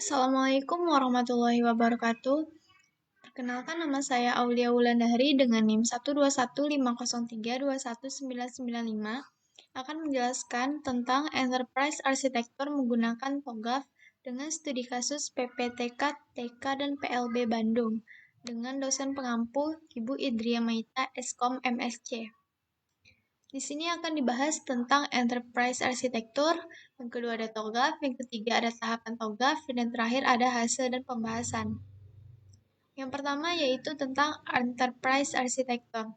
Assalamualaikum warahmatullahi wabarakatuh. Perkenalkan nama saya Aulia Wulandari dengan NIM 12150321995 akan menjelaskan tentang Enterprise Arsitektur menggunakan TOGAF dengan studi kasus PPTK, TK, dan PLB Bandung dengan dosen pengampu Ibu Idria Maita, Eskom MSc. Di sini akan dibahas tentang enterprise arsitektur, yang kedua ada TOGAF, yang ketiga ada tahapan TOGAF, dan yang terakhir ada hasil dan pembahasan. Yang pertama yaitu tentang enterprise arsitektur.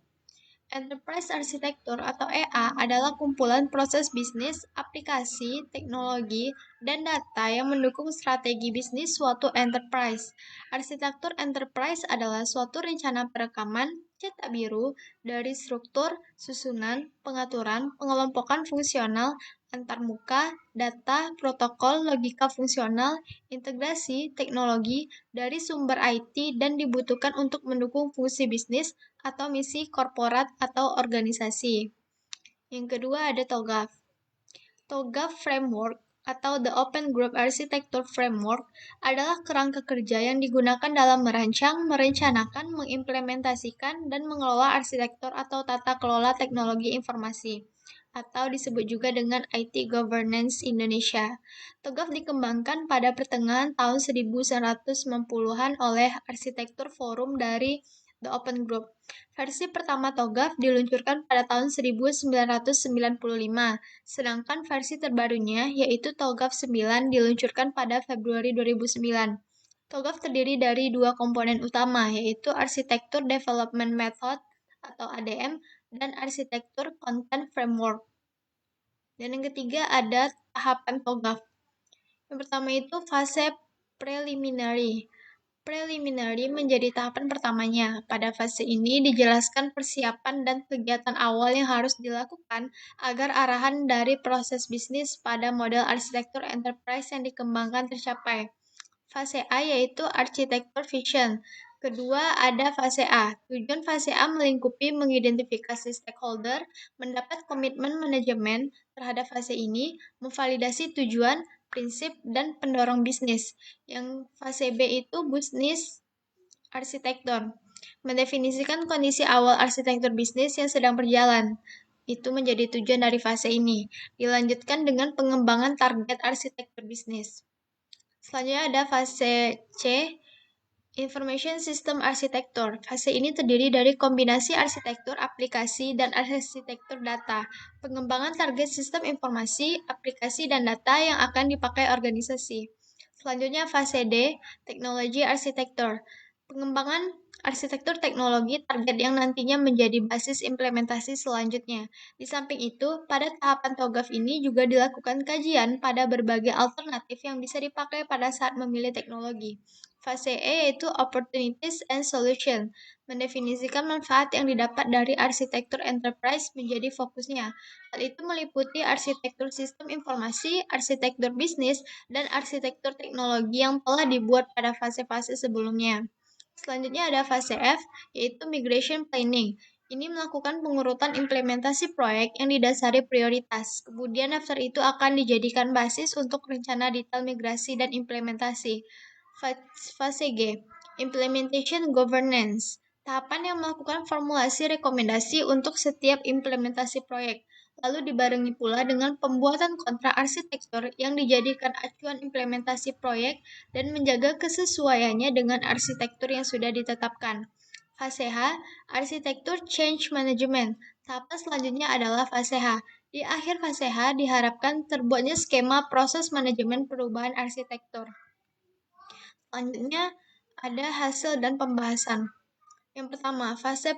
Enterprise Architecture atau EA adalah kumpulan proses bisnis, aplikasi, teknologi, dan data yang mendukung strategi bisnis suatu enterprise. Arsitektur enterprise adalah suatu rencana perekaman cetak biru dari struktur, susunan, pengaturan, pengelompokan fungsional, antarmuka, data, protokol, logika fungsional, integrasi, teknologi dari sumber IT dan dibutuhkan untuk mendukung fungsi bisnis atau misi korporat atau organisasi. Yang kedua ada TOGAF. TOGAF Framework atau The Open Group Architecture Framework adalah kerangka kerja yang digunakan dalam merancang, merencanakan, mengimplementasikan, dan mengelola arsitektur atau tata kelola teknologi informasi atau disebut juga dengan IT Governance Indonesia. TOGAF dikembangkan pada pertengahan tahun 1990-an oleh Arsitektur Forum dari The Open Group. Versi pertama TOGAF diluncurkan pada tahun 1995, sedangkan versi terbarunya yaitu TOGAF 9 diluncurkan pada Februari 2009. TOGAF terdiri dari dua komponen utama, yaitu Arsitektur Development Method atau ADM dan Arsitektur Content Framework. Dan yang ketiga ada tahapan TOGAF. Yang pertama itu fase preliminary. Preliminary menjadi tahapan pertamanya. Pada fase ini dijelaskan persiapan dan kegiatan awal yang harus dilakukan agar arahan dari proses bisnis pada model arsitektur enterprise yang dikembangkan tercapai. Fase A yaitu Architecture Vision. Kedua ada fase A. Tujuan fase A melingkupi mengidentifikasi stakeholder, mendapat komitmen manajemen terhadap fase ini, memvalidasi tujuan, prinsip, dan pendorong bisnis. Yang fase B itu bisnis arsitektur, mendefinisikan kondisi awal arsitektur bisnis yang sedang berjalan. Itu menjadi tujuan dari fase ini. Dilanjutkan dengan pengembangan target arsitektur bisnis. Selanjutnya ada fase C, Information System Architecture. Fase ini terdiri dari kombinasi arsitektur aplikasi dan arsitektur data, pengembangan target sistem informasi, aplikasi, dan data yang akan dipakai organisasi. Selanjutnya fase D, Technology Architecture. Pengembangan arsitektur teknologi target yang nantinya menjadi basis implementasi selanjutnya. Di samping itu, pada tahapan TOGAF ini juga dilakukan kajian pada berbagai alternatif yang bisa dipakai pada saat memilih teknologi. Fase E yaitu Opportunities and Solution, mendefinisikan manfaat yang didapat dari arsitektur enterprise menjadi fokusnya. Hal itu meliputi arsitektur sistem informasi, arsitektur bisnis, dan arsitektur teknologi yang telah dibuat pada fase-fase sebelumnya. Selanjutnya ada fase F, yaitu Migration Planning. Ini melakukan pengurutan implementasi proyek yang didasari prioritas. Kemudian daftar itu akan dijadikan basis untuk rencana detail migrasi dan implementasi. Fase G, Implementation Governance. Tahapan yang melakukan formulasi rekomendasi untuk setiap implementasi proyek, lalu dibarengi pula dengan pembuatan kontrak arsitektur yang dijadikan acuan implementasi proyek dan menjaga kesesuaiannya dengan arsitektur yang sudah ditetapkan. Fase H, Arsitektur Change Management. Tahapan selanjutnya adalah fase H. Di akhir fase H diharapkan terbuatnya skema proses manajemen perubahan arsitektur. Selanjutnya ada hasil dan pembahasan. Yang pertama, fase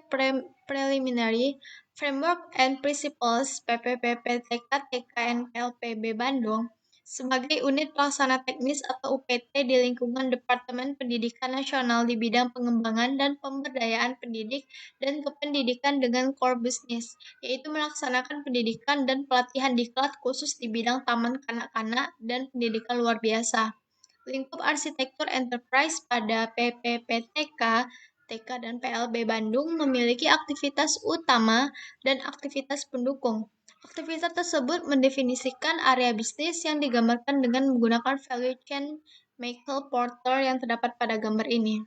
preliminary Framework and Principles PPPPTK TKN PLPB Bandung sebagai unit pelaksana teknis atau UPT di lingkungan Departemen Pendidikan Nasional di bidang pengembangan dan pemberdayaan pendidik dan kependidikan dengan core business, yaitu melaksanakan pendidikan dan pelatihan diklat khusus di bidang taman kanak-kanak dan pendidikan luar biasa. Lingkup arsitektur enterprise pada PPPTK, TK, dan PLB Bandung memiliki aktivitas utama dan aktivitas pendukung. Aktivitas tersebut mendefinisikan area bisnis yang digambarkan dengan menggunakan value chain Michael Porter yang terdapat pada gambar ini.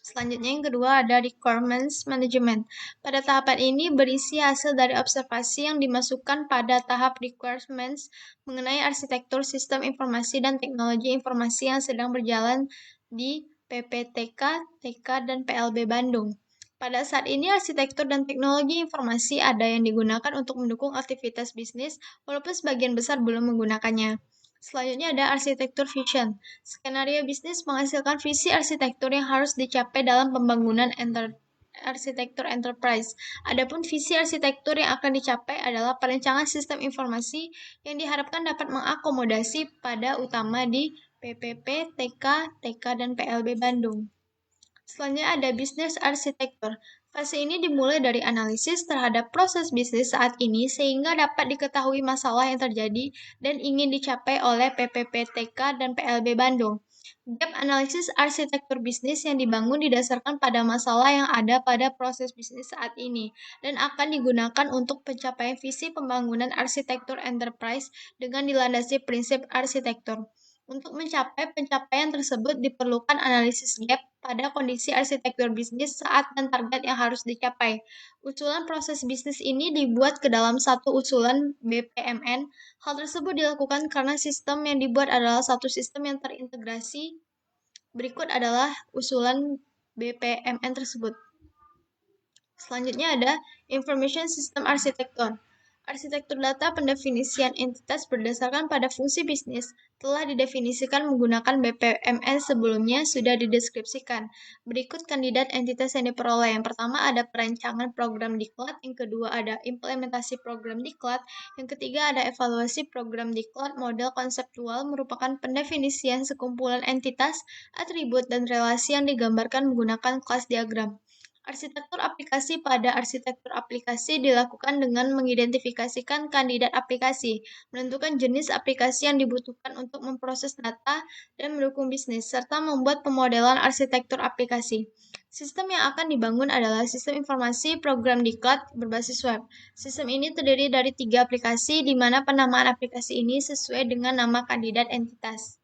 Selanjutnya yang kedua ada requirements management. Pada tahapan ini berisi hasil dari observasi yang dimasukkan pada tahap requirements mengenai arsitektur sistem informasi dan teknologi informasi yang sedang berjalan di PPTK, TK, dan PLB Bandung. Pada saat ini arsitektur dan teknologi informasi ada yang digunakan untuk mendukung aktivitas bisnis, walaupun sebagian besar belum menggunakannya. Selanjutnya ada arsitektur vision. Skenario bisnis menghasilkan visi arsitektur yang harus dicapai dalam pembangunan arsitektur enterprise. Adapun visi arsitektur yang akan dicapai adalah perencanaan sistem informasi yang diharapkan dapat mengakomodasi pada utama di PPP, TK, TK, dan PLB Bandung. Selanjutnya ada bisnis arsitektur. Fase ini dimulai dari analisis terhadap proses bisnis saat ini sehingga dapat diketahui masalah yang terjadi dan ingin dicapai oleh PPPTK dan PLB Bandung. Gap analisis arsitektur bisnis yang dibangun didasarkan pada masalah yang ada pada proses bisnis saat ini dan akan digunakan untuk pencapaian visi pembangunan arsitektur enterprise dengan dilandasi prinsip arsitektur. Untuk mencapai pencapaian tersebut diperlukan analisis gap pada kondisi arsitektur bisnis saat dan target yang harus dicapai. Usulan proses bisnis ini dibuat ke dalam satu usulan BPMN. Hal tersebut dilakukan karena sistem yang dibuat adalah satu sistem yang terintegrasi. Berikut adalah usulan BPMN tersebut. Selanjutnya ada Information System Architecture. Arsitektur data pendefinisian entitas berdasarkan pada fungsi bisnis telah didefinisikan menggunakan BPMN sebelumnya sudah dideskripsikan. Berikut kandidat entitas yang diperoleh. Yang pertama ada perancangan program diklat, yang kedua ada implementasi program diklat, yang ketiga ada evaluasi program diklat. Model konseptual merupakan pendefinisian sekumpulan entitas, atribut, dan relasi yang digambarkan menggunakan kelas diagram. Arsitektur aplikasi pada arsitektur aplikasi dilakukan dengan mengidentifikasikan kandidat aplikasi, menentukan jenis aplikasi yang dibutuhkan untuk memproses data dan mendukung bisnis, serta membuat pemodelan arsitektur aplikasi. Sistem yang akan dibangun adalah sistem informasi program diklat berbasis web. Sistem ini terdiri dari 3 aplikasi, di mana penamaan aplikasi ini sesuai dengan nama kandidat entitas.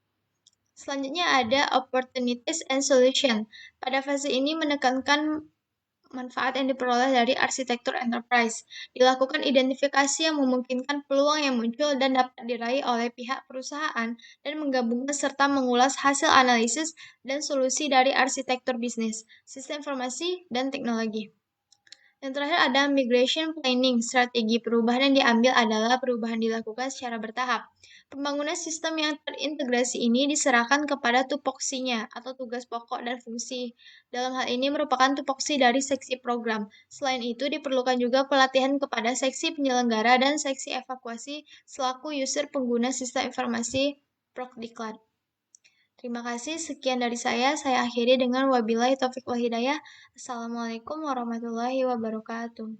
Selanjutnya ada opportunities and solution. Pada fase ini menekankan manfaat yang diperoleh dari arsitektur enterprise. Dilakukan identifikasi yang memungkinkan peluang yang muncul dan dapat diraih oleh pihak perusahaan dan menggabungkan serta mengulas hasil analisis dan solusi dari arsitektur bisnis, sistem informasi, dan teknologi. Yang terakhir ada migration planning. Strategi perubahan yang diambil adalah perubahan dilakukan secara bertahap. Pembangunan sistem yang terintegrasi ini diserahkan kepada tupoksinya atau tugas pokok dan fungsi. Dalam hal ini merupakan tupoksi dari seksi program. Selain itu diperlukan juga pelatihan kepada seksi penyelenggara dan seksi evakuasi selaku user pengguna sistem informasi Prokdiklat. Terima kasih, sekian dari saya. Saya akhiri dengan wabillahi taufiq wal hidayah. Assalamualaikum warahmatullahi wabarakatuh.